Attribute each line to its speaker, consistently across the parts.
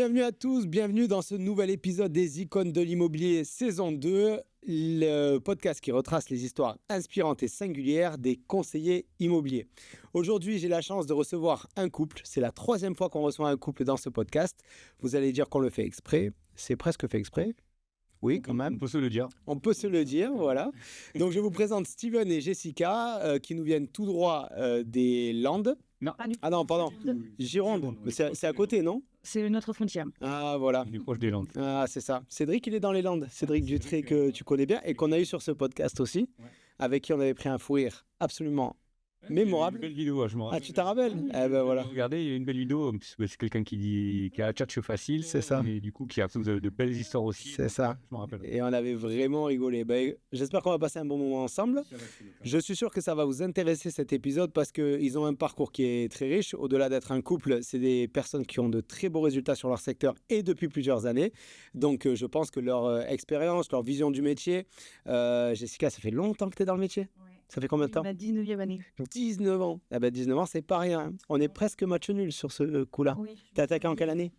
Speaker 1: Bienvenue à tous, bienvenue dans ce nouvel épisode des Icônes de l'immobilier saison 2, le podcast qui retrace les histoires inspirantes et singulières des conseillers immobiliers. Aujourd'hui, j'ai la chance de recevoir un couple. C'est la 3e fois qu'on reçoit un couple dans ce podcast. Vous allez dire qu'on le fait exprès. C'est presque fait exprès. Oui, quand même.
Speaker 2: On peut se le dire.
Speaker 1: On peut se le dire, voilà. Donc, je vous présente Steven et Jessica qui nous viennent tout droit des Landes.
Speaker 2: Non.
Speaker 1: Ah non, pardon. Gironde. Mais c'est à côté, non?
Speaker 3: C'est notre frontière.
Speaker 1: Ah, voilà.
Speaker 2: On est proche des Landes.
Speaker 1: Ah, c'est ça. Cédric, il est dans les Landes. Cédric Dutré, que tu connais bien et qu'on a eu sur ce podcast aussi, avec qui on avait pris un fou rire absolument mémorable.
Speaker 2: Une belle vidéo, je me rappelle.
Speaker 1: Ah, tu t'en rappelles? Eh ben voilà.
Speaker 2: Regardez, il y a une belle vidéo. C'est quelqu'un qui a la tchatche facile.
Speaker 1: C'est ça.
Speaker 2: Et du coup, qui a de belles histoires aussi.
Speaker 1: C'est ça.
Speaker 2: Je me rappelle.
Speaker 1: Et on avait vraiment rigolé. Ben, j'espère qu'on va passer un bon moment ensemble. Je suis sûr que ça va vous intéresser cet épisode parce qu'ils ont un parcours qui est très riche. Au-delà d'être un couple, c'est des personnes qui ont de très beaux résultats sur leur secteur et depuis plusieurs années. Donc, je pense que leur expérience, leur vision du métier... Jessica, ça fait longtemps que tu es dans le métier? Ça fait combien de temps?
Speaker 3: Ma 19e année.
Speaker 1: 19 ans. Ah ben 19 ans, c'est pas rien. On est presque match nul sur ce coup-là.
Speaker 3: Oui.
Speaker 1: T'es attaqué en quelle année?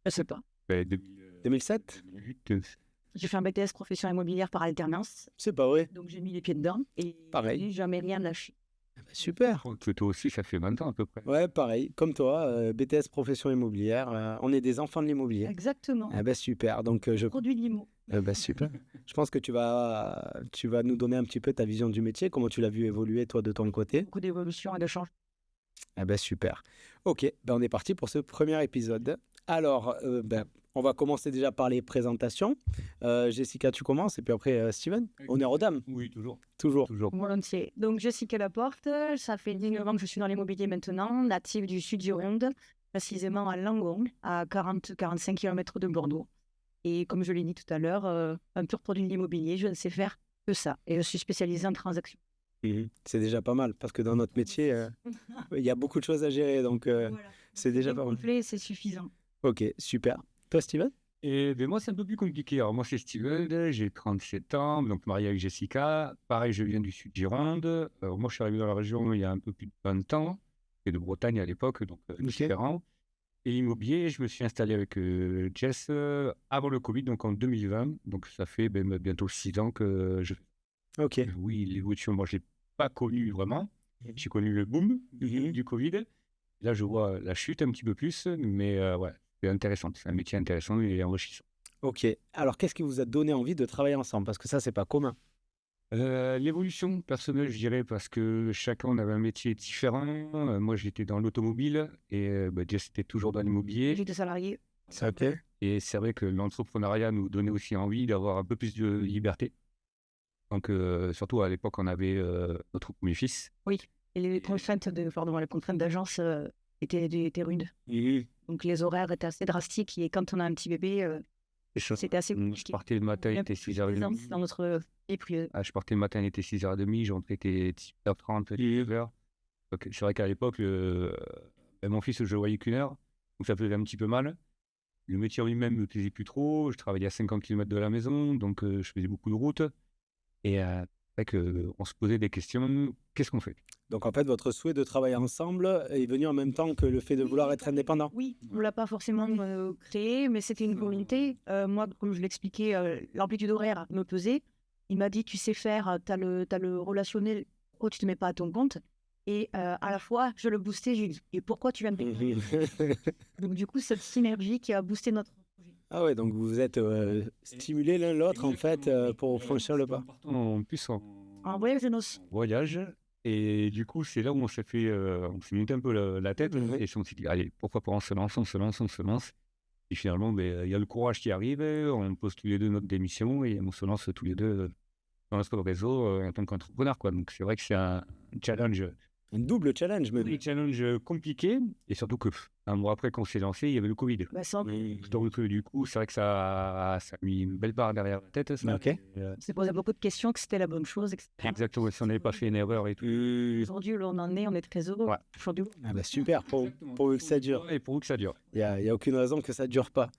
Speaker 3: Je sais pas.
Speaker 1: 2007?
Speaker 2: 2008.
Speaker 3: J'ai fait un BTS profession immobilière par alternance.
Speaker 1: C'est pas vrai.
Speaker 3: Donc j'ai mis les pieds dedans et
Speaker 1: Pareil.
Speaker 3: j'ai jamais rien lâché.
Speaker 1: Ah ben, super.
Speaker 2: Toi aussi, ça fait 20 ans à peu près.
Speaker 1: Ouais, pareil. Comme toi, BTS profession immobilière. On est des enfants de l'immobilier.
Speaker 3: Exactement.
Speaker 1: Ah ben super. Donc je...
Speaker 3: Produit de l'IMO.
Speaker 1: Ben, super. Je pense que tu vas nous donner un petit peu ta vision du métier, comment tu l'as vu évoluer toi de ton côté.
Speaker 3: Beaucoup d'évolution et de changements.
Speaker 1: Ah ben super. Ok, ben on est parti pour ce premier épisode. Alors, on va commencer déjà par les présentations. Jessica, tu commences et puis après Steven. Honneur aux dames.
Speaker 2: Oui, toujours.
Speaker 1: Toujours.
Speaker 3: Volontiers. Donc Jessica Laporte, ça fait 19 ans que je suis dans l'immobilier maintenant, native du sud Gironde, précisément à Langon, à 40-45 km de Bordeaux. Et comme je l'ai dit tout à l'heure, un pur produit de l'immobilier, je ne sais faire que ça. Et je suis spécialisée en transactions.
Speaker 1: C'est déjà pas mal parce que dans notre métier, il y a beaucoup de choses à gérer. Donc, c'est déjà pas mal.
Speaker 3: Complet, c'est suffisant.
Speaker 1: Ok, super. Toi, Steven?
Speaker 2: Et ben moi, c'est un peu plus compliqué. Alors, moi, c'est Steven, j'ai 37 ans, donc marié avec Jessica. Pareil, je viens du sud Gironde. Alors, moi, je suis arrivé dans la région il y a un peu plus de 20 ans. Et de Bretagne à l'époque, donc différent. Et l'immobilier, je me suis installé avec Jess avant le Covid, donc en 2020. Donc, ça fait bientôt 6 ans que je...
Speaker 1: Ok.
Speaker 2: Oui, l'évolution, moi, je ne l'ai pas connu vraiment. J'ai connu le boom du Covid. Là, je vois la chute un petit peu plus, mais ouais, c'est intéressant. C'est un métier intéressant et enrichissant.
Speaker 1: Ok. Alors, qu'est-ce qui vous a donné envie de travailler ensemble? Parce que ça, c'est pas commun.
Speaker 2: L'évolution personnelle, je dirais, parce que chacun on avait un métier différent. Moi, j'étais dans l'automobile et Jess était toujours dans l'immobilier.
Speaker 3: J'étais salarié.
Speaker 1: Ok.
Speaker 2: Et c'est vrai que l'entrepreneuriat nous donnait aussi envie d'avoir un peu plus de liberté. Donc, surtout à l'époque, on avait notre premier fils.
Speaker 3: Oui. Et les contraintes d'agence étaient rudes. Donc les horaires étaient assez drastiques et quand on a un petit bébé, c'était assez compliqué.
Speaker 2: Je partais le matin, il était 6h30.
Speaker 3: Dans notre vie privée.
Speaker 2: Je partais le matin, il était 6h30, je rentrais, il était 18h30, 19h. Donc, c'est vrai qu'à l'époque, mon fils, je le voyais qu'une heure, donc ça faisait un petit peu mal. Le métier en lui-même ne me plaisait plus trop, je travaillais à 50 km de la maison, donc je faisais beaucoup de routes. Et c'est vrai qu'on se posait des questions, qu'est-ce qu'on fait?
Speaker 1: Donc, en fait, votre souhait de travailler ensemble est venu en même temps que le fait de vouloir être indépendant?
Speaker 3: Oui, on ne l'a pas forcément créé, mais c'était une volonté. Moi, comme je l'expliquais, l'amplitude horaire me pesait. Il m'a dit, tu sais faire, tu as le relationnel, pourquoi tu ne te mets pas à ton compte? Et à la fois, je le boostais, j'ai dit, et pourquoi tu viens de me Donc du coup, cette synergie qui a boosté notre projet.
Speaker 1: Ah ouais, donc vous êtes stimulés l'un l'autre, en fait, pour franchir le pas.
Speaker 2: En plus,
Speaker 3: En voyage de noces.
Speaker 2: voyage. Et du coup, c'est là où on s'est mis un peu la tête et on s'est dit, allez, pourquoi pas, on se lance. Et finalement, il y a le courage qui arrive, on pose tous les deux notre démission et on se lance tous les deux dans notre réseau en tant qu'entrepreneur, quoi. Donc, c'est vrai que c'est un challenge.
Speaker 1: Un double challenge, même.
Speaker 2: Un challenge compliqué et surtout que un mois après qu'on s'est lancé, il y avait le Covid. Donc, du coup, c'est vrai que ça a mis une belle barre derrière la tête. Ça.
Speaker 1: Ok.
Speaker 3: C'est posé beaucoup de questions que c'était la bonne chose, etc.
Speaker 2: Exactement, si on n'avait pas fait une erreur et tout.
Speaker 3: Aujourd'hui, là, on en est très heureux.
Speaker 2: Ouais.
Speaker 1: Ah bah super, pour que ça dure.
Speaker 2: Et pour que ça dure.
Speaker 1: Il y a aucune raison que ça ne dure pas.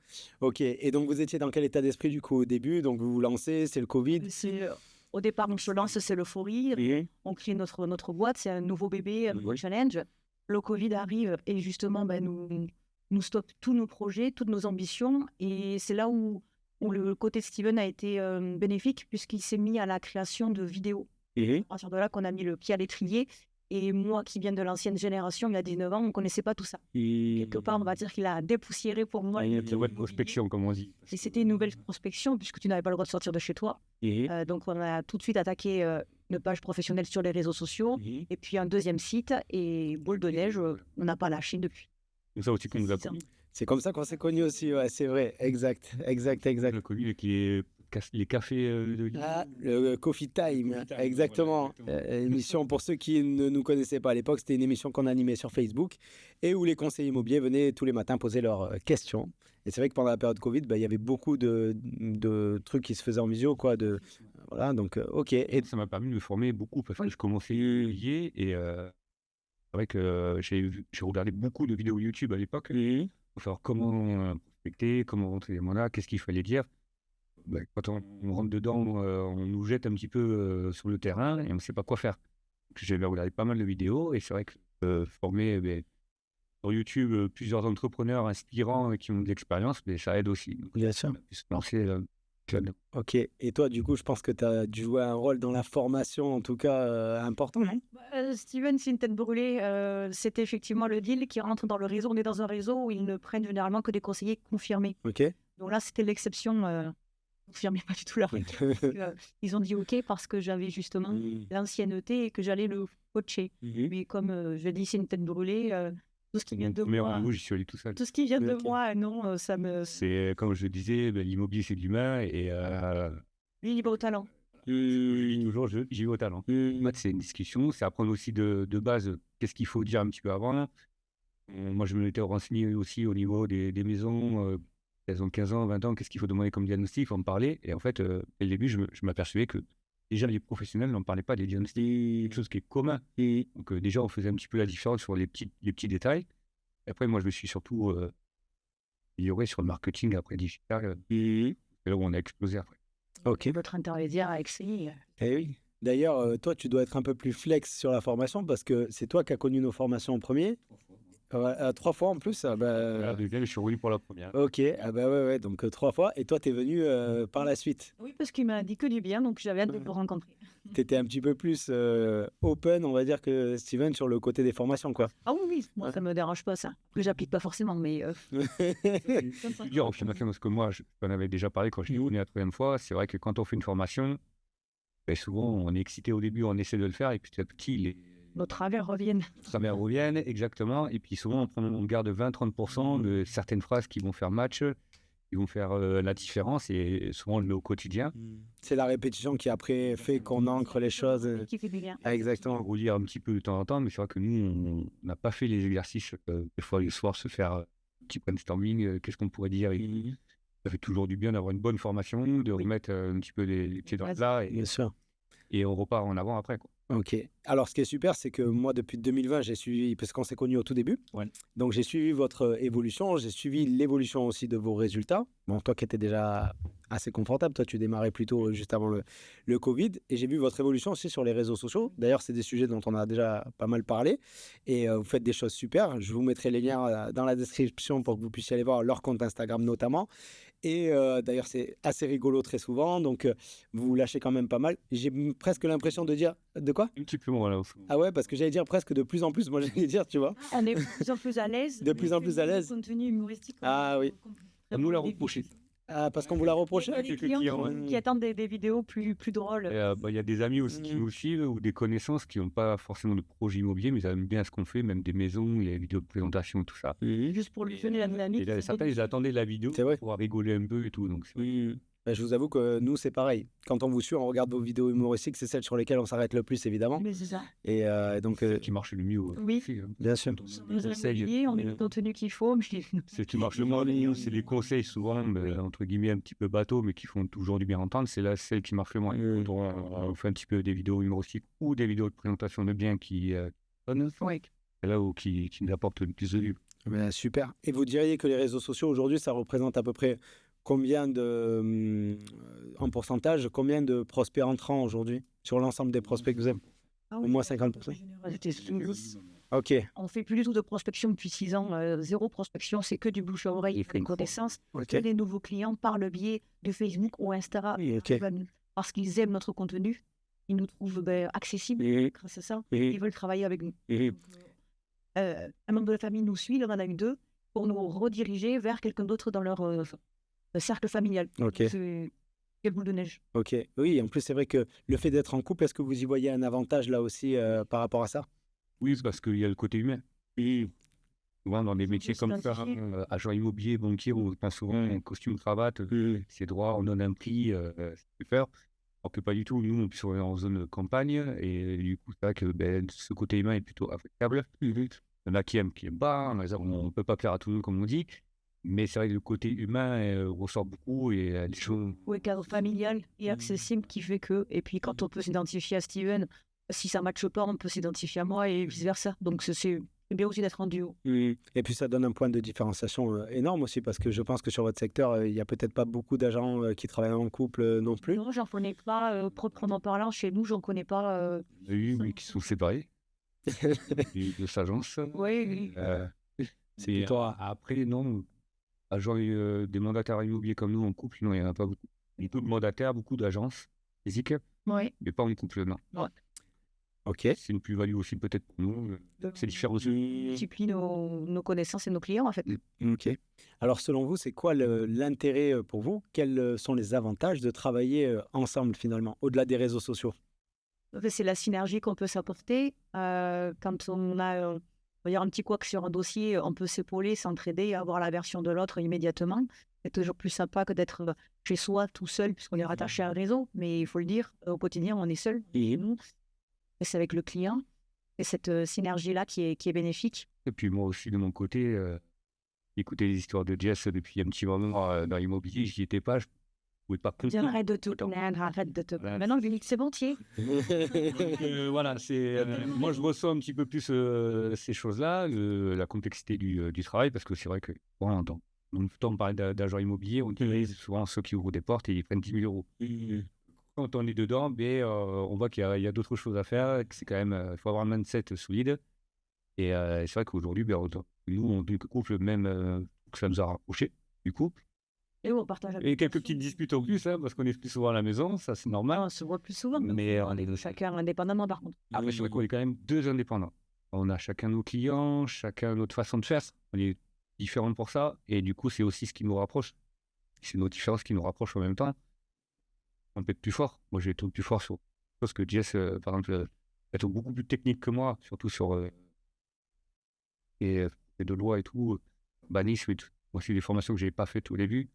Speaker 1: Ok, et donc vous étiez dans quel état d'esprit du coup au début? Donc vous vous lancez, c'est le Covid.
Speaker 3: Au départ, on se lance, c'est l'euphorie. On crée notre boîte, c'est un nouveau bébé, un nouveau challenge. Le Covid arrive et justement, nous stoppe tous nos projets, toutes nos ambitions. Et c'est là où le côté de Steven a été bénéfique, puisqu'il s'est mis à la création de vidéos. À partir de là qu'on a mis le pied à l'étrier. Et moi, qui viens de l'ancienne génération, il y a 19 ans, on ne connaissait pas tout ça. Quelque part, on va dire qu'il a dépoussiéré pour moi.
Speaker 2: Il y a de la prospection, comme on dit.
Speaker 3: Et c'était une nouvelle prospection, puisque tu n'avais pas le droit de sortir de chez toi. Donc, on a tout de suite attaqué une page professionnelle sur les réseaux sociaux, et puis un deuxième site, et boule de neige, on n'a pas lâché depuis.
Speaker 2: C'est ça aussi qu'on nous a connu.
Speaker 1: C'est comme ça qu'on s'est connus aussi, ouais, c'est vrai, exact.
Speaker 2: On a connu avec les cafés de Lille.
Speaker 1: Le Coffee Time, exactement.
Speaker 2: Voilà,
Speaker 1: Émission, pour ceux qui ne nous connaissaient pas à l'époque, c'était une émission qu'on animait sur Facebook et où les conseillers immobiliers venaient tous les matins poser leurs questions. Et c'est vrai que pendant la période Covid, il y avait beaucoup de trucs qui se faisaient en visio, quoi. Voilà, donc ok.
Speaker 2: Et ça m'a permis de me former beaucoup parce que je commençais et c'est vrai que j'ai regardé beaucoup de vidéos YouTube à l'époque pour savoir comment prospecter, comment rentrer les mandats, qu'est-ce qu'il fallait dire. Quand on rentre dedans, on nous jette un petit peu sur le terrain et on ne sait pas quoi faire. J'avais regardé pas mal de vidéos et c'est vrai que former sur YouTube plusieurs entrepreneurs inspirants et qui ont de l'expérience, ça aide aussi. Donc,
Speaker 1: Bien sûr.
Speaker 2: on a pu se lancer là-dedans.
Speaker 1: Ok. Et toi, du coup, je pense que tu as dû jouer un rôle dans la formation, en tout cas, important, non?
Speaker 3: Steven, c'est une tête brûlée. C'était effectivement le deal qui rentre dans le réseau. On est dans un réseau où ils ne prennent généralement que des conseillers confirmés.
Speaker 1: Ok.
Speaker 3: Donc là, c'était l'exception. Confirmait pas du tout la règle. Ils ont dit OK parce que j'avais justement l'ancienneté et que j'allais le coacher. Mais comme je dis, c'est une tête brûlée. Tout ce qui vient de moi,
Speaker 2: j'y suis allé tout seul.
Speaker 3: tout ce qui vient de moi, non, ça me.
Speaker 2: C'est comme je disais, l'immobilier c'est de l'humain et
Speaker 3: Lui, il est au talent.
Speaker 2: toujours j'y vais au talent. Moi, c'est une discussion, c'est apprendre aussi de base qu'est-ce qu'il faut dire un petit peu avant. Moi, je me m'étais renseigné aussi au niveau des maisons. Elles ont 15 ans, 20 ans, qu'est-ce qu'il faut demander comme diagnostic, il faut en parler. Et en fait, dès le début, je m'apercevais que déjà les professionnels n'en parlaient pas des diagnostics, quelque chose qui est commun. Donc déjà, on faisait un petit peu la différence sur les petits détails. Et après, moi, je me suis surtout amélioré sur le marketing après digital. C'est là où on a explosé après.
Speaker 1: Ok.
Speaker 3: Votre intermédiaire avec CI.
Speaker 1: Eh oui. D'ailleurs, toi, tu dois être un peu plus flex sur la formation parce que c'est toi qui as connu nos formations en premier. 3 fois en plus.
Speaker 2: La deuxième, je suis revenu pour la première.
Speaker 1: Ok, ouais, donc 3 fois. Et toi, tu es venu par la suite.
Speaker 3: Oui, parce qu'il m'a dit que du bien, donc j'avais hâte de vous rencontrer.
Speaker 1: Tu étais un petit peu plus open, on va dire, que Steven sur le côté des formations, quoi.
Speaker 3: Ah oui, moi, ça me dérange pas, ça. Que j'applique pas forcément, mais.
Speaker 2: C'est plus dur en formation parce que moi, j'en avais déjà parlé quand je suis venu la troisième fois. C'est vrai que quand on fait une formation, souvent, on est excité au début, on essaie de le faire et petit à petit,
Speaker 3: nos travers reviennent.
Speaker 2: Exactement. Et puis souvent, on garde 20-30% de certaines phrases qui vont faire match, qui vont faire la différence. Et souvent, on le met au quotidien.
Speaker 1: C'est la répétition qui après fait qu'on ancre les choses.
Speaker 3: Qui fait du bien.
Speaker 1: Exactement.
Speaker 2: On relire un petit peu de temps en temps, mais c'est vrai que nous, on n'a pas fait les exercices. Des fois, le soir, se faire un petit brainstorming, qu'est-ce qu'on pourrait dire. Ça fait toujours du bien d'avoir une bonne formation, de remettre un petit peu les pieds dans le plat.
Speaker 1: Bien sûr.
Speaker 2: Et on repart en avant après, quoi.
Speaker 1: Ok. Alors, ce qui est super, c'est que moi, depuis 2020, j'ai suivi, parce qu'on s'est connus au tout début.
Speaker 2: Ouais.
Speaker 1: Donc, j'ai suivi votre évolution. J'ai suivi l'évolution aussi de vos résultats. Bon, toi qui étais déjà assez confortable, toi, tu démarrais plutôt juste avant le Covid. Et j'ai vu votre évolution aussi sur les réseaux sociaux. D'ailleurs, c'est des sujets dont on a déjà pas mal parlé. Et vous faites des choses super. Je vous mettrai les liens dans la description pour que vous puissiez aller voir leur compte Instagram notamment. Et d'ailleurs, c'est assez rigolo très souvent. Donc, vous lâchez quand même pas mal. J'ai presque l'impression de dire... De quoi?
Speaker 2: Un petit peu, voilà.
Speaker 1: Ah ouais, parce que j'allais dire presque de plus en plus. Moi, j'allais dire, tu vois.
Speaker 3: On est de plus en plus à l'aise.
Speaker 1: De plus en plus à l'aise.
Speaker 3: Contenu humoristique.
Speaker 1: Ah oui.
Speaker 2: On nous l'a reproché.
Speaker 1: Ah, parce qu'on vous l'a reproché?
Speaker 3: Il y a des clients qui attendent des vidéos plus drôles.
Speaker 2: Il y a des amis aussi qui nous suivent ou des connaissances qui n'ont pas forcément de projet immobilier, mais ils aiment bien ce qu'on fait, même des maisons, il y a des vidéos de présentation, tout ça.
Speaker 3: Juste pour lui donner la dynamique.
Speaker 2: Et certains, ils attendaient la vidéo pour rigoler un peu et tout. Donc
Speaker 1: je vous avoue que nous, c'est pareil. Quand on vous suit, on regarde vos vidéos humoristiques, c'est celles sur lesquelles on s'arrête le plus, évidemment.
Speaker 3: Mais c'est ça.
Speaker 1: Et donc,
Speaker 2: c'est ce qui marche le mieux.
Speaker 3: Oui,
Speaker 1: bien sûr.
Speaker 3: On met le contenu qu'il faut. Mais...
Speaker 2: C'est ce qui marche le moins. C'est les conseils, souvent, entre guillemets, un petit peu bateau, mais qui font toujours du bien entendre. C'est là celle qui marche le moins. On fait un petit peu des vidéos humoristiques ou des vidéos de présentation de biens qui donnent. C'est là où qui nous apporte le plus de vues.
Speaker 1: Super. Et vous diriez que les réseaux sociaux, aujourd'hui, ça représente à peu près combien en pourcentage, combien de prospects entrants aujourd'hui sur l'ensemble des prospects que vous avez? Au moins 50%. Ok,
Speaker 3: On fait plus du tout de prospection depuis 6 ans. Zéro prospection, c'est que du bouche à oreille, une connaissance.
Speaker 1: ok.
Speaker 3: Que des nouveaux clients par le biais de Facebook ou Instagram.
Speaker 1: Oui, ok.
Speaker 3: Parce qu'ils aiment notre contenu. Ils nous trouvent accessibles grâce à ça. Ils veulent travailler avec nous. Un membre de la famille nous suit, il en a eu 2, pour nous rediriger vers quelqu'un d'autre dans leur cercle familial.
Speaker 1: Ok.
Speaker 3: C'est quelle boule de neige.
Speaker 1: Ok, oui, en plus, c'est vrai que le fait d'être en couple, est-ce que vous y voyez un avantage là aussi par rapport à ça?
Speaker 2: Oui, c'est parce qu'il y a le côté humain. Souvent, dans des
Speaker 3: On
Speaker 2: métiers
Speaker 3: peut
Speaker 2: comme ça,
Speaker 3: s'identifier.
Speaker 2: agent immobilier, banquier, on passe souvent en costume, cravate, c'est droit, on donne un prix, c'est super. Alors que pas du tout, nous, on est en zone campagne, et du coup, c'est vrai que ce côté humain est plutôt appréciable. Il y en a qui aiment pas, on ne peut pas plaire à tout le monde, comme on dit, mais c'est vrai que le côté humain ressort beaucoup, et les choses.
Speaker 3: Oui, cadre familial et accessible qui fait que. Et puis quand on peut s'identifier à Steven, si ça ne matche pas, on peut s'identifier à moi et vice-versa. Donc c'est bien aussi d'être en duo.
Speaker 1: Et puis ça donne un point de différenciation énorme aussi parce que je pense que sur votre secteur, il n'y a peut-être pas beaucoup d'agents qui travaillent en couple non plus.
Speaker 3: Non, j'en connais pas, proprement parlant, chez nous, j'en connais pas.
Speaker 2: Il y a eu, oui, qui sont séparés de s'agence.
Speaker 3: Oui,
Speaker 2: C'est
Speaker 1: plutôt
Speaker 2: après, non, agents des mandataires immobiliers comme nous en couple, non, il n'y en a pas beaucoup. Beaucoup de mandataires, beaucoup d'agences physiques,
Speaker 3: oui.
Speaker 2: mais pas en couple, non.
Speaker 1: Ok.
Speaker 2: C'est une plus-value aussi peut-être pour nous. C'est différent aussi.
Speaker 3: Multiplie nos connaissances et nos clients, en fait.
Speaker 1: Ok. Alors selon vous, c'est quoi l'intérêt pour vous? Quels sont les avantages de travailler ensemble finalement, au-delà des réseaux sociaux?
Speaker 3: En fait, c'est la synergie qu'on peut s'apporter. Quand on a on va dire un petit couac sur un dossier, on peut s'épauler, s'entraider, avoir la version de l'autre immédiatement. C'est toujours plus sympa que d'être chez soi tout seul, puisqu'on est rattaché à un réseau. Mais il faut le dire, au quotidien, on est seul. Et nous, et c'est avec le client. Et cette synergie-là qui est bénéfique.
Speaker 2: Et puis moi aussi, de mon côté, écouter les histoires de Jess depuis un petit moment dans l'immobilier, j'y étais pas, je pouvais pas comprendre.
Speaker 3: Arrête de te plaindre, arrête de te plaindre. Maintenant, je lui dis que c'est bon, tiens.
Speaker 2: Voilà, moi je ressens un petit peu plus ces choses-là, la complexité du travail, parce que c'est vrai que bon, dans le temps, on parle d'agents immobiliers, on utilise souvent ceux qui ouvrent des portes et ils prennent 10 000 euros. Quand on est dedans, on voit qu'il y a d'autres choses à faire, que c'est quand même, il faut avoir un mindset solide. Et c'est vrai qu'aujourd'hui, nous, en tant que couple, même que ça nous a rapprochés, du coup.
Speaker 3: Et on partage avec
Speaker 2: Et quelques petites disputes en plus, parce qu'on est plus souvent à la maison, ça c'est normal.
Speaker 3: on se voit plus souvent.
Speaker 2: Mais on est
Speaker 3: Chacun indépendamment, par contre.
Speaker 2: Après, c'est vrai qu'on est quand même 2 indépendants. On a chacun nos clients, chacun notre façon de faire. On est différents pour ça. Et du coup, c'est aussi ce qui nous rapproche. C'est nos différences qui nous rapprochent en même temps. On peut être plus fort. Moi, j'ai été plus fort sur parce que Jess, par exemple, est beaucoup plus technique que moi, surtout sur et de loi et tout. Banis, moi, c'est des formations que je n'avais pas faites au début.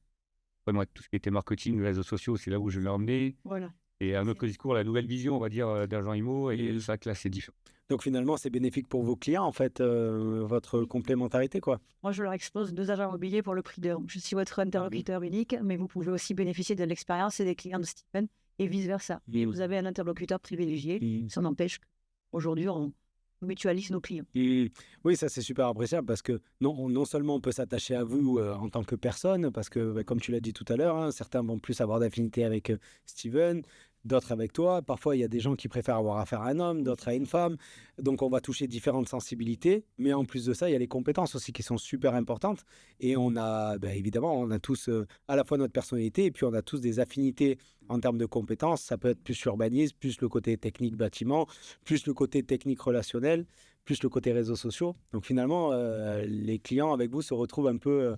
Speaker 2: Après, moi, tout ce qui était marketing, les réseaux sociaux, c'est là où je l'ai emmené.
Speaker 3: Voilà.
Speaker 2: Et un autre discours, la nouvelle vision, on va dire, d'agent IMO. Et ça, là, c'est différent.
Speaker 1: Donc finalement, c'est bénéfique pour vos clients, en fait, votre complémentarité, quoi.
Speaker 3: Moi, je leur expose 2 agents immobiliers pour le prix d'un. Je suis votre interlocuteur unique, mais vous pouvez aussi bénéficier de l'expérience et des clients de Steven et vice-versa. Et vous avez un interlocuteur privilégié. Ça n'empêche qu'aujourd'hui, on mutualise nos clients.
Speaker 1: Oui, ça c'est super appréciable parce que non seulement on peut s'attacher à vous en tant que personne, parce que comme tu l'as dit tout à l'heure, certains vont plus avoir d'affinité avec Steven, d'autres avec toi. Parfois, il y a des gens qui préfèrent avoir affaire à un homme, d'autres à une femme. Donc, on va toucher différentes sensibilités. Mais en plus de ça, il y a les compétences aussi qui sont super importantes. Et on a, évidemment, on a tous à la fois notre personnalité et puis on a tous des affinités en termes de compétences. Ça peut être plus l'urbanisme, plus le côté technique bâtiment, plus le côté technique relationnel, plus le côté réseaux sociaux. Donc, finalement, les clients avec vous se retrouvent un peu...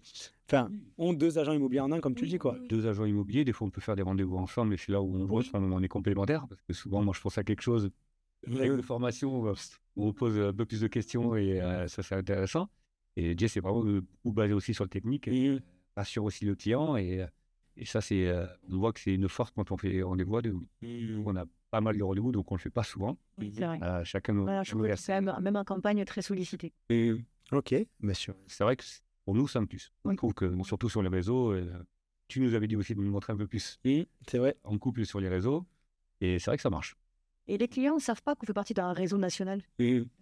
Speaker 1: ont 2 agents immobiliers en un, comme tu le dis, quoi.
Speaker 2: 2 agents immobiliers, des fois on peut faire des rendez-vous ensemble, et c'est là où on est complémentaires, parce que souvent, moi, je pense à quelque chose, avec une formation où on pose un peu plus de questions, et ça, c'est intéressant. Et Jess, c'est vraiment beaucoup basé aussi sur le technique, rassure aussi le client, et ça, on voit que c'est une force quand on fait rendez-vous à 2. On a pas mal de rendez-vous, donc on le fait pas souvent.
Speaker 3: C'est vrai.
Speaker 2: Chacun nos...
Speaker 3: Voilà, je trouve que c'est même en campagne très sollicité.
Speaker 1: Ok, monsieur.
Speaker 2: C'est vrai que pour nous, c'est un plus. On trouve que, surtout sur les réseaux, tu nous avais dit aussi de nous montrer un peu plus
Speaker 1: C'est vrai.
Speaker 2: en couple sur les réseaux, et c'est vrai que ça marche.
Speaker 3: Et les clients ne savent pas qu'on fait partie d'un réseau national.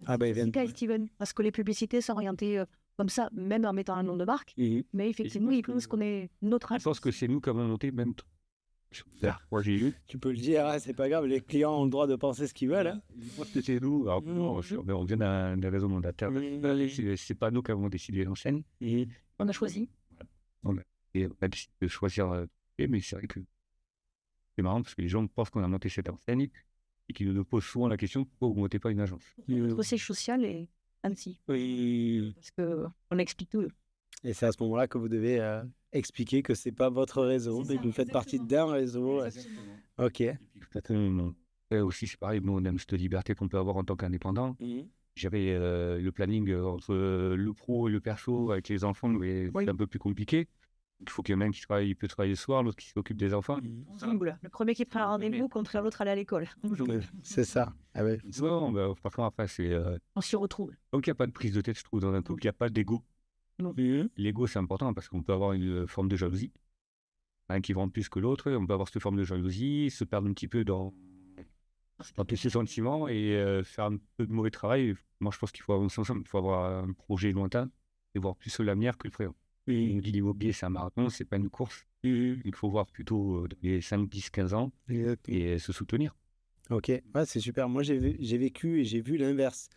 Speaker 1: Ah ben,
Speaker 3: C'est le cas, Steven, parce que les publicités sont orientées comme ça, même en mettant un nom de marque. Mais effectivement, ils pensent qu'on est notre
Speaker 2: Je pense que c'est nous qui avons monté même Moi, j'ai eu.
Speaker 1: Tu peux le dire, hein, c'est pas grave, les clients ont le droit de penser ce qu'ils veulent. Hein.
Speaker 2: Moi, c'était nous. Alors, on vient d'un réseau mandataire. C'est pas nous qui avons décidé l'enseigne.
Speaker 3: On a choisi.
Speaker 2: On a décidé de choisir. Mais c'est vrai que c'est marrant parce que les gens pensent qu'on a monté cette enseigne et qu'ils nous posent souvent la question pourquoi vous ne montez pas une agence.
Speaker 3: Notre siège social est Annecy.
Speaker 1: Oui.
Speaker 3: Parce qu'on explique tout.
Speaker 1: Et c'est à ce moment-là que vous devez expliquer que c'est pas votre réseau, mais que vous faites partie d'un réseau. Ok.
Speaker 2: Et puis, aussi, c'est pareil, nous, on aime cette liberté qu'on peut avoir en tant qu'indépendant. J'avais le planning entre le pro et le perso avec les enfants, mais c'est un peu plus compliqué. Il faut qu'il y en ait un qui travaille, il peut travailler le soir, l'autre qui s'occupe des enfants.
Speaker 3: Le premier qui prend un rendez-vous contre l'autre aller à l'école.
Speaker 1: C'est ça. Ah ouais.
Speaker 2: Non, franchement, après, c'est.
Speaker 3: On s'y retrouve.
Speaker 2: Donc, il n'y a pas de prise de tête, je trouve, dans un couple. Il n'y a pas d'ego. L'ego, c'est important parce qu'on peut avoir une forme de jalousie. Un qui vend plus que l'autre, on peut avoir cette forme de jalousie, se perdre un petit peu dans tous ces sentiments et faire un peu de mauvais travail. Moi, je pense qu'il faut avancer ensemble. Il faut avoir un projet lointain et voir plus l'avenir que le présent. On dit l'immobilier, c'est un marathon, c'est pas une course. Il faut voir plutôt dans les 5, 10, 15 ans et se soutenir.
Speaker 1: Ok, ouais, c'est super. Moi, j'ai vécu et j'ai vu l'inverse.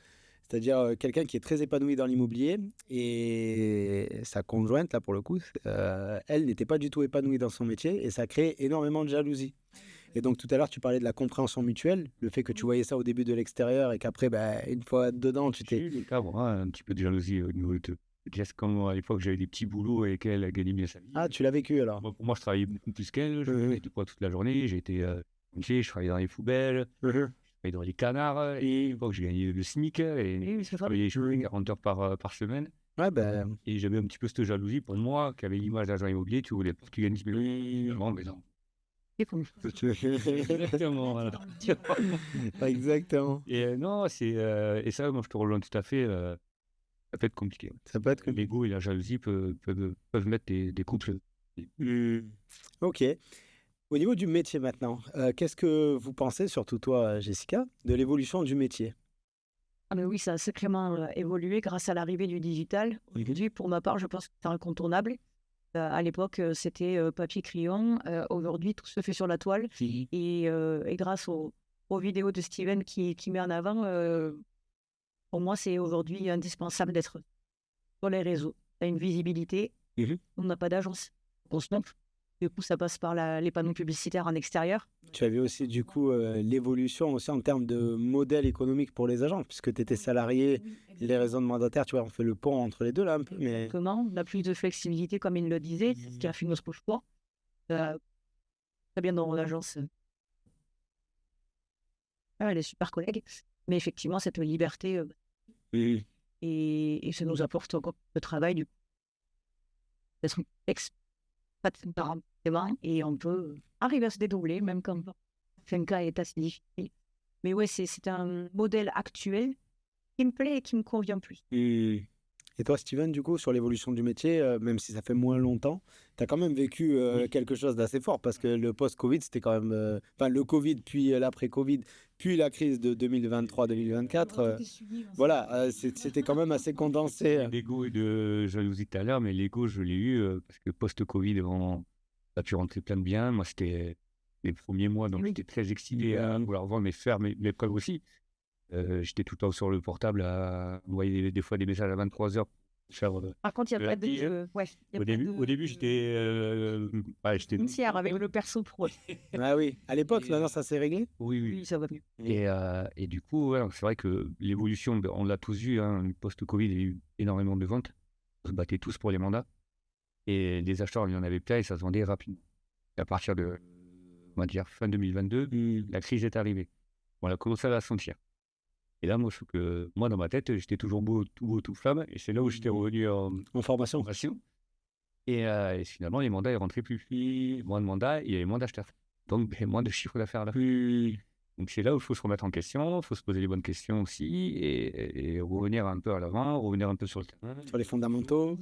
Speaker 1: C'est-à-dire quelqu'un qui est très épanoui dans l'immobilier et sa conjointe, là pour le coup, elle n'était pas du tout épanouie dans son métier et ça crée énormément de jalousie. Et donc tout à l'heure, tu parlais de la compréhension mutuelle, le fait que tu voyais ça au début de l'extérieur et qu'apraprès, une fois dedans, tu t'es...
Speaker 2: J'ai eu le cas, moi, un petit peu de jalousie au niveau de Jess, comme à l'époque j'avais des petits boulots et qu'elle gagnait bien sa vie.
Speaker 1: Ah, tu l'as vécu alors?
Speaker 2: Pour moi, je travaillais beaucoup plus qu'elle, je faisais toute la journée, j'étais je travaillais dans les poubelles. Dans les canards, et une fois que j'ai gagné le SMIC, et je travaillais 40 heures par semaine.
Speaker 1: Ouais,
Speaker 2: et j'avais un petit peu cette jalousie pour moi, qui avait l'image d'agent immobilier, tu voulais pas que tu gagnes 10 000 euros. Mais non. Exactement, voilà.
Speaker 1: Exactement.
Speaker 2: Et non, et ça, moi, je te rejoins tout à fait. Ça peut être compliqué.
Speaker 1: Ça peut être compliqué.
Speaker 2: L'ego et la jalousie peuvent mettre des couples.
Speaker 1: Ok. Au niveau du métier maintenant, qu'est-ce que vous pensez, surtout toi, Jessica, de l'évolution du métier?
Speaker 3: Ah mais oui, ça a sacrément évolué grâce à l'arrivée du digital. Aujourd'hui, pour ma part, je pense que c'est incontournable. À l'époque, c'était papier crayon. Aujourd'hui, tout se fait sur la toile. Et grâce aux vidéos de Steven qui met en avant, pour moi, c'est aujourd'hui indispensable d'être sur les réseaux. Tu as une visibilité, on n'a pas d'agence. On se montre. Du coup, ça passe par les panneaux publicitaires en extérieur. Tu
Speaker 1: avais aussi, du coup, l'évolution aussi en termes de modèle économique pour les agents, puisque tu étais salarié, les réseaux de mandataires, tu vois, on fait le pont entre les deux là un peu. Mais...
Speaker 3: Exactement, on a plus de flexibilité, comme il le disait, c'est ce qui a fait notre choix. Très bien dans l'agence. Les super collègues. Mais effectivement, cette liberté, et ça nous apporte encore le travail, du coup. D'être et on peut arriver à se dédoubler, même quand le cas est assez difficile. Mais ouais, c'est un modèle actuel qui me plaît et qui me convient plus.
Speaker 1: Et toi, Steven, du coup, sur l'évolution du métier, même si ça fait moins longtemps, tu as quand même vécu quelque chose d'assez fort parce que le post-Covid, c'était quand même... Enfin, le Covid, puis l'après-Covid, puis la crise de 2023-2024. Voilà, c'était quand même assez condensé.
Speaker 2: L'ego et de jalousie tout à l'heure, mais l'ego, je l'ai eu parce que post-Covid, on a pu rentrer plein de biens. Moi, c'était les premiers mois, donc j'étais très excité à vouloir vendre, mais faire mes preuves aussi. J'étais tout le temps sur le portable à envoyer des fois des messages à 23h.
Speaker 3: Par contre, il n'y a pas de...
Speaker 2: Au début, j'étais
Speaker 3: entière avec le perso pro.
Speaker 1: Ah oui, à l'époque, maintenant, ça s'est réglé?
Speaker 2: Oui,
Speaker 3: ça va mieux.
Speaker 2: Et du coup, c'est vrai que l'évolution, on l'a tous vu, post-Covid, il y a eu énormément de ventes. On se battait tous pour les mandats. Et les acheteurs, il y en avait plein et ça se vendait rapidement. Et à partir de, on va dire, fin 2022, la crise est arrivée. On a commencé à la sentir. Et là, moi, je trouve que moi, dans ma tête, j'étais toujours beau, tout flamme. Et c'est là où j'étais revenu en formation. Et finalement, les mandats, ils rentraient plus. Moins de mandats, il y avait moins d'acheteurs. Donc, moins de chiffre d'affaires là. Donc, c'est là où il faut se remettre en question, il faut se poser les bonnes questions aussi et revenir un peu à l'avant, revenir un peu sur le terrain.
Speaker 1: Sur les fondamentaux.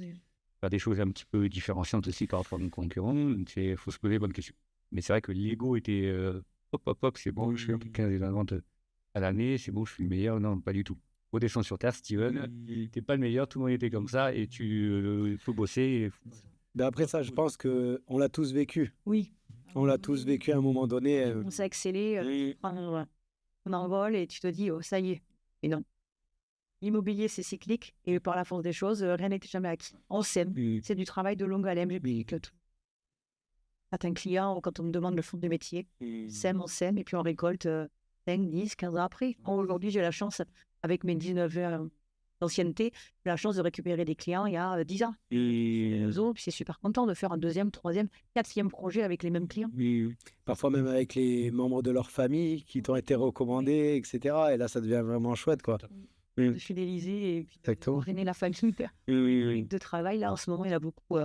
Speaker 2: Faire des choses un petit peu différenciantes aussi par rapport à nos concurrents. Il faut se poser les bonnes questions. Mais c'est vrai que l'ego était hop, c'est bon, je fais 15 ventes à l'année, c'est bon, je suis le meilleur. Non, pas du tout. Redescends sur terre, Steven. T'es pas le meilleur, tout le monde était comme ça et il faut bosser.
Speaker 1: Ben après ça, je pense qu'on l'a tous vécu.
Speaker 3: Oui.
Speaker 1: On l'a tous vécu à un moment donné.
Speaker 3: On s'est excellé, tu prends ton envol et tu te dis, oh, ça y est. Et non. L'immobilier, c'est cyclique et par la force des choses, rien n'était jamais acquis. On s'aime. C'est du travail de longue haleine. J'ai dit que certains clients, quand on me demande le fond du métier, on s'aime et puis on récolte 5, 10, 15 ans après. Aujourd'hui, j'ai la chance, avec mes 19 ans d'ancienneté, j'ai la chance de récupérer des clients il y a 10 ans. Puis c'est super content de faire un 2e, 3e, 4e projet avec les mêmes clients.
Speaker 1: Parfois même avec les membres de leur famille qui t'ont été recommandés, etc. Et là, ça devient vraiment chouette, quoi.
Speaker 3: De fidéliser et puis de drainer la famille de travail. Là, en ce moment, il y a beaucoup.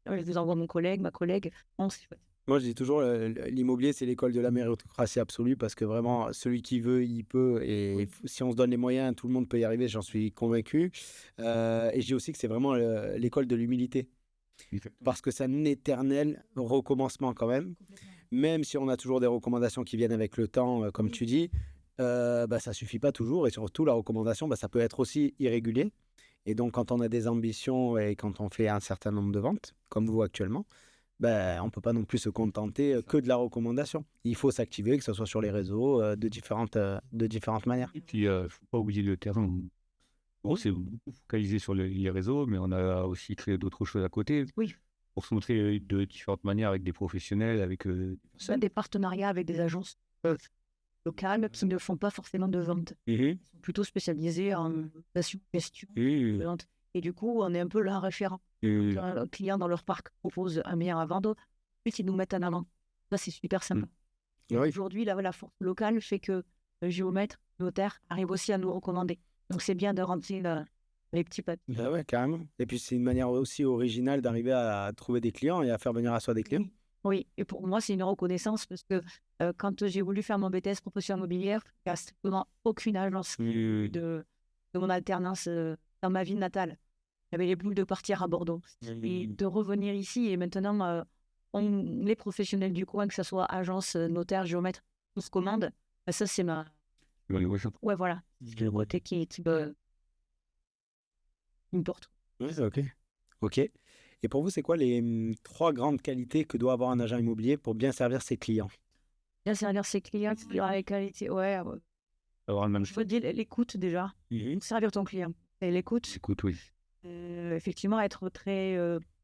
Speaker 3: Je vous envoie mon collègue, ma collègue. Non, c'est chouette.
Speaker 1: Moi, je dis toujours, l'immobilier, c'est l'école de la méritocratie absolue parce que vraiment, celui qui veut, il peut. Et si on se donne les moyens, tout le monde peut y arriver, j'en suis convaincu. Et je dis aussi que c'est vraiment l'école de l'humilité. Parce que c'est un éternel recommencement quand même. Même si on a toujours des recommandations qui viennent avec le temps, comme tu dis, ça ne suffit pas toujours. Et surtout, la recommandation, ça peut être aussi irrégulier. Et donc, quand on a des ambitions et quand on fait un certain nombre de ventes, comme vous actuellement, on ne peut pas non plus se contenter que de la recommandation. Il faut s'activer, que ce soit sur les réseaux, de différentes manières.
Speaker 2: Et puis, il ne faut pas oublier le terrain. Bon, c'est beaucoup focalisé sur les réseaux, mais on a aussi créé d'autres choses à côté.
Speaker 3: Oui.
Speaker 2: Pour se montrer de différentes manières avec des professionnels, avec
Speaker 3: des partenariats avec des agences locales qui ne font pas forcément de vente. Ils sont plutôt spécialisés en gestion. Et du coup, on est un peu là référent. Un client dans leur parc propose un bien à vendre, puis ils nous mettent en avant. Ça, c'est super sympa. Aujourd'hui, la force locale fait que le géomètre, le notaire arrive aussi à nous recommander. Donc, c'est bien de rentrer les petits papiers.
Speaker 1: Ouais, carrément. Et puis, c'est une manière aussi originale d'arriver à trouver des clients et à faire venir à soi des clients.
Speaker 3: Oui, et pour moi, c'est une reconnaissance parce que quand j'ai voulu faire mon BTS profession immobilière, il n'y a strictement aucune agence de mon alternance dans ma ville natale. J'avais les boules de partir à Bordeaux et de revenir ici. Et maintenant, les professionnels du coin, que ce soit agence, notaire, géomètre, on se commande. Ça, c'est ma... Ouais, voilà. C'est le côté qui me porte.
Speaker 1: Oui, ok. Et pour vous, c'est quoi les 3 grandes qualités que doit avoir un agent immobilier pour bien servir ses clients?
Speaker 3: Bien servir ses clients, les qualités, il faut dire l'écoute déjà. Servir ton client. Et l'écoute.
Speaker 2: Écoute, oui.
Speaker 3: Effectivement, être très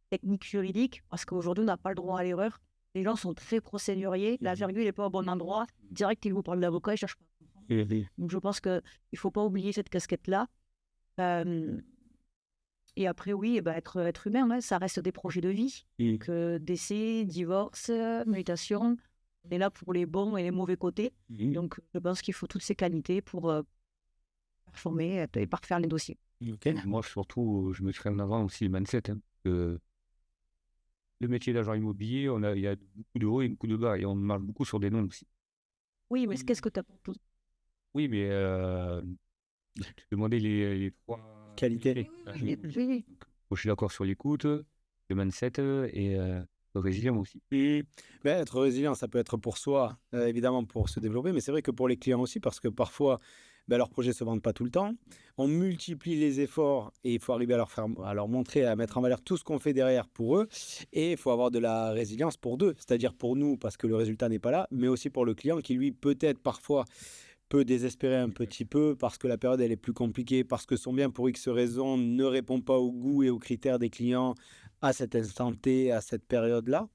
Speaker 3: technique juridique, parce qu'aujourd'hui, on n'a pas le droit à l'erreur. Les gens sont très procéduriers. La virgule n'est pas au bon endroit. Direct, ils vous parlent d'avocat, ils ne cherchent pas. Donc, je pense qu'il ne faut pas oublier cette casquette-là. Et après, oui, être humain, ça reste des projets de vie. Donc, décès, divorce, mutation. On est là pour les bons et les mauvais côtés. Donc, je pense qu'il faut toutes ces qualités pour performer et parfaire les dossiers.
Speaker 2: Moi, surtout, je me mettrais en avant aussi le mindset. Le métier d'agent immobilier, il y a beaucoup de hauts et beaucoup de bas. Et on marche beaucoup sur des noms aussi.
Speaker 3: Oui, mais qu'est-ce que tu as proposé?
Speaker 2: Oui, mais tu demandais les 3
Speaker 1: qualités.
Speaker 3: Oui.
Speaker 2: Je suis d'accord sur l'écoute, le mindset et le résilient aussi.
Speaker 1: Être résilient, ça peut être pour soi, évidemment, pour se développer, mais c'est vrai que pour les clients aussi, parce que parfois, leurs projets ne se vendent pas tout le temps. On multiplie les efforts et il faut arriver à leur montrer, à mettre en valeur tout ce qu'on fait derrière pour eux. Et il faut avoir de la résilience pour deux, c'est-à-dire pour nous, parce que le résultat n'est pas là, mais aussi pour le client qui, lui, peut-être parfois peut désespérer un petit peu parce que la période elle est plus compliquée, parce que son bien pour X raison ne répond pas au goût et aux critères des clients à cet instant T, à cette période-là.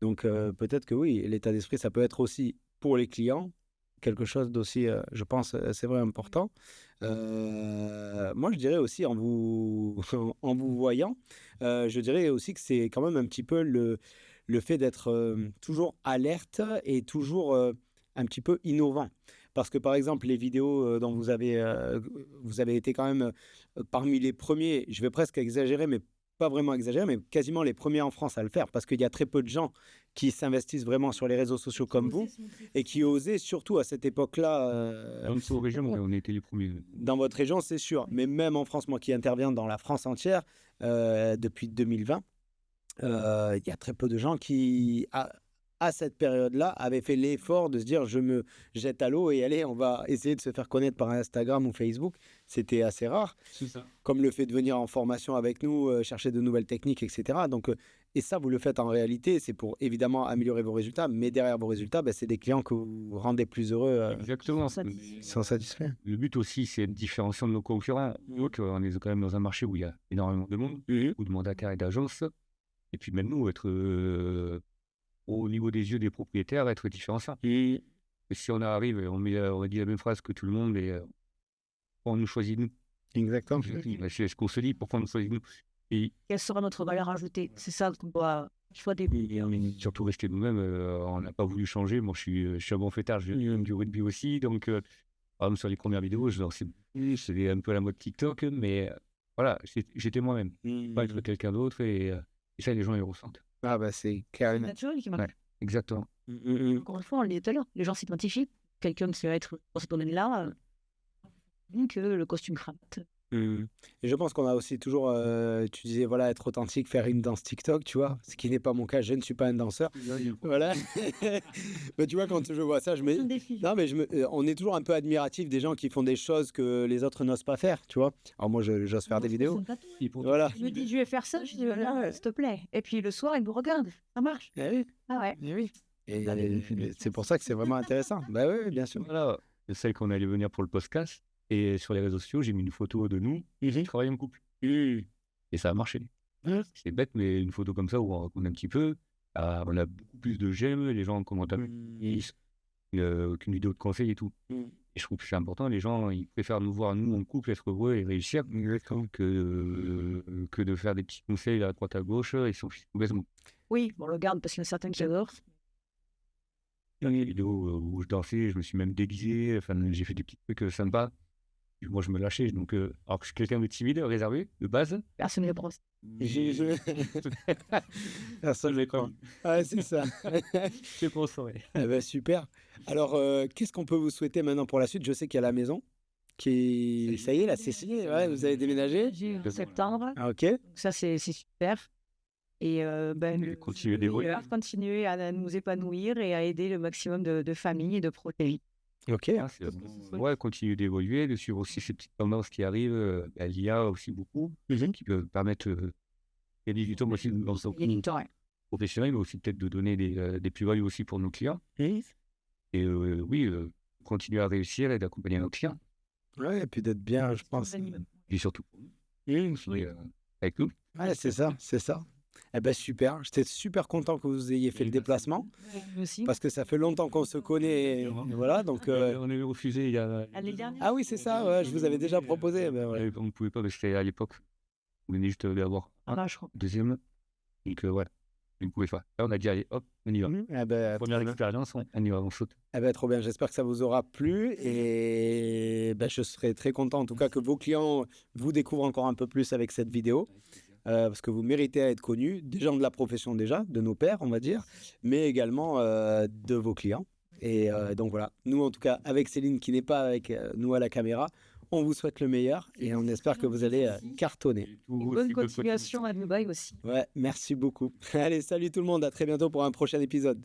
Speaker 1: Donc peut-être que oui, l'état d'esprit, ça peut être aussi pour les clients quelque chose d'aussi, je pense, c'est vrai, important. Moi, je dirais aussi, en vous voyant, je dirais aussi que c'est quand même un petit peu le fait d'être toujours alerte et toujours un petit peu innovant. Parce que, par exemple, les vidéos dont vous avez été quand même parmi les premiers, je vais presque exagérer, mais pas vraiment exagérer, mais quasiment les premiers en France à le faire, parce qu'il y a très peu de gens qui s'investissent vraiment sur les réseaux sociaux comme vous, et qui osaient, surtout à cette époque-là...
Speaker 2: Dans notre région, on était les premiers.
Speaker 1: Dans votre région, c'est sûr, mais même en France, moi qui interviens dans la France entière, depuis 2020, il y a très peu de gens qui à cette période-là, avaient fait l'effort de se dire je me jette à l'eau et allez, on va essayer de se faire connaître par Instagram ou Facebook. C'était assez rare.
Speaker 2: C'est ça.
Speaker 1: Comme le fait de venir en formation avec nous, chercher de nouvelles techniques, etc. Donc, et ça, vous le faites en réalité, c'est pour évidemment améliorer vos résultats, mais derrière vos résultats, c'est des clients que vous rendez plus heureux,
Speaker 2: Exactement.
Speaker 1: ils sont satisfaits.
Speaker 2: Le but aussi, c'est de différencier de nos concurrents. Nous, on est quand même dans un marché où il y a énormément de monde, beaucoup de mandataires et d'agences. Et puis même nous, être au niveau des yeux des propriétaires, être différenciant. Et si on arrive et on dit la même phrase que tout le monde, et pourquoi on nous choisit nous?
Speaker 1: Exactement.
Speaker 2: C'est ce qu'on se dit, pourquoi on nous choisit nous? Et
Speaker 3: Quelle sera notre valeur ajoutée? C'est ça qu'on doit soit des...
Speaker 2: surtout rester nous-mêmes, on n'a pas voulu changer. Moi, je suis un bon fêtard, je viens du rugby aussi. Donc, par exemple, sur les premières vidéos, c'est un peu la mode TikTok, mais voilà, j'étais moi-même, pas être quelqu'un d'autre. Et ça, les gens, ils ressentent.
Speaker 1: Ah bah c'est carrément.
Speaker 3: naturel qui marche.
Speaker 2: Ouais, exactement.
Speaker 3: Encore une fois, on le disait tout à l'heure, les gens s'identifient. Quelqu'un qui va être dans ce domaine-là, que le costume cravate.
Speaker 1: Et je pense qu'on a aussi toujours, tu disais, voilà, être authentique, faire une danse TikTok, tu vois, ce qui n'est pas mon cas, je ne suis pas un danseur. Voilà. Mais tu vois, quand je vois ça, je me... Non, mais on est toujours un peu admiratif des gens qui font des choses que les autres n'osent pas faire, tu vois. Alors moi, j'ose faire des vidéos. Voilà.
Speaker 3: Je me dis, je vais faire ça, je dis, voilà, s'il te plaît. Et puis le soir, il me regarde, ça marche.
Speaker 1: Eh oui,
Speaker 3: Ah ouais.
Speaker 1: eh oui. Et c'est pour ça que c'est vraiment intéressant. Bah oui, bien sûr.
Speaker 2: Voilà, celle qu'on allait venir pour le podcast. Et sur les réseaux sociaux, j'ai mis une photo de nous qui travaillent en couple. Et ça a marché. C'est bête, mais une photo comme ça où on raconte un petit peu, on a beaucoup plus de j'aime, les gens commentent qu'une vidéo de conseil et tout. Et je trouve que c'est important, les gens, ils préfèrent nous voir, nous, en couple, être heureux et réussir que de faire des petits conseils à droite à gauche, ils sont complètement.
Speaker 3: Oui, on le garde parce qu'il y en a certains qui adorent.
Speaker 2: Il y a des vidéos où je dansais, je me suis même déguisé, enfin, j'ai fait des petits trucs sympas. Moi, je me lâchais, donc alors que je suis quelqu'un de timide, réservé, de base.
Speaker 3: Personne ne le prend.
Speaker 1: Personne ne croit. Ah, c'est ça.
Speaker 2: Je pense, ouais.
Speaker 1: Eh ben, super. Alors, qu'est-ce qu'on peut vous souhaiter maintenant pour la suite? Je sais qu'il y a la maison qui... Ça y est, là, c'est signé. Ouais, vous avez déménagé?
Speaker 3: En septembre.
Speaker 1: Ah, ok.
Speaker 3: Ça, c'est super. Et
Speaker 2: Continuer d'évoluer.
Speaker 3: Continuer à nous épanouir et à aider le maximum de familles et de projets.
Speaker 1: Ok.
Speaker 2: Ouais, continuer d'évoluer, de suivre aussi ces petites tendances qui arrivent. L'IA aussi beaucoup, qui peuvent permettre et du temps aussi dans son professionnel, mais aussi peut-être de donner des plus-values aussi pour nos clients. Et oui, continuer à réussir et d'accompagner nos clients.
Speaker 1: Ouais, et puis d'être bien, je pense.
Speaker 2: Et surtout, avec nous.
Speaker 1: Ouais, c'est ça, c'est ça. Eh ben super, j'étais super content que vous ayez fait le déplacement, parce que ça fait longtemps qu'on se connaît, et voilà, donc...
Speaker 2: On avait refusé il y a...
Speaker 1: Ah oui, c'est ça, ouais, je vous avais déjà proposé. Ben, ouais.
Speaker 2: On ne pouvait pas, parce que c'était à l'époque, on venait juste d'avoir un deuxième, donc ouais, on ne pouvait pas. Là, on a dit, allez, hop, on y va.
Speaker 1: Eh ben,
Speaker 2: Première expérience, on y va, on saute.
Speaker 1: Eh ben, trop bien, j'espère que ça vous aura plu, et ben, je serai très content en tout cas que vos clients vous découvrent encore un peu plus avec cette vidéo. Parce que vous méritez à être connus, des gens de la profession déjà, de nos pairs, on va dire, mais également de vos clients. Et donc voilà, nous en tout cas, avec Céline qui n'est pas avec nous à la caméra, on vous souhaite le meilleur et on espère que vous allez cartonner.
Speaker 3: Bonne continuation à Dubaï aussi.
Speaker 1: Ouais, merci beaucoup. Allez, salut tout le monde, à très bientôt pour un prochain épisode.